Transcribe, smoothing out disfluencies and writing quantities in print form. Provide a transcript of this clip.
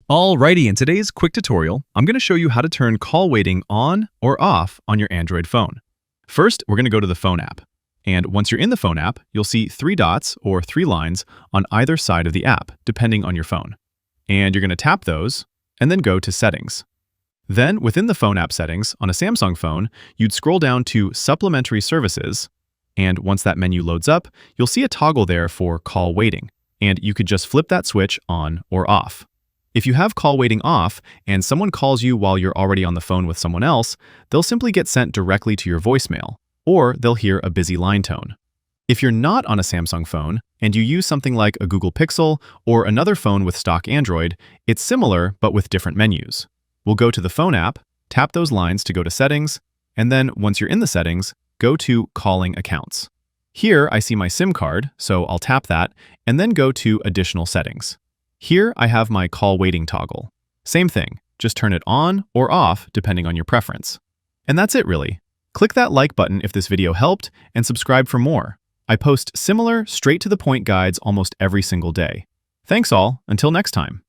Alrighty, in today's quick tutorial, I'm going to show you how to turn call waiting on or off on your Android phone. First, we're going to go to the phone app. And once you're in the phone app, you'll see three dots or three lines on either side of the app, depending on your phone. And you're going to tap those and then go to Settings. Then, within the phone app settings on a Samsung phone, you'd scroll down to Supplementary Services. And once that menu loads up, you'll see a toggle there for call waiting. And you could just flip that switch on or off. If you have call waiting off and someone calls you while you're already on the phone with someone else, they'll simply get sent directly to your voicemail, or they'll hear a busy line tone. If you're not on a Samsung phone and you use something like a Google Pixel or another phone with stock Android, it's similar but with different menus. We'll go to the phone app, tap those lines to go to Settings, and then once you're in the settings, go to Calling Accounts. Here I see my SIM card, so I'll tap that and then go to Additional Settings. Here I have my call waiting toggle. Same thing, just turn it on or off depending on your preference. And that's it really. Click that like button if this video helped and subscribe for more. I post similar, straight-to-the-point guides almost every single day. Thanks all, until next time.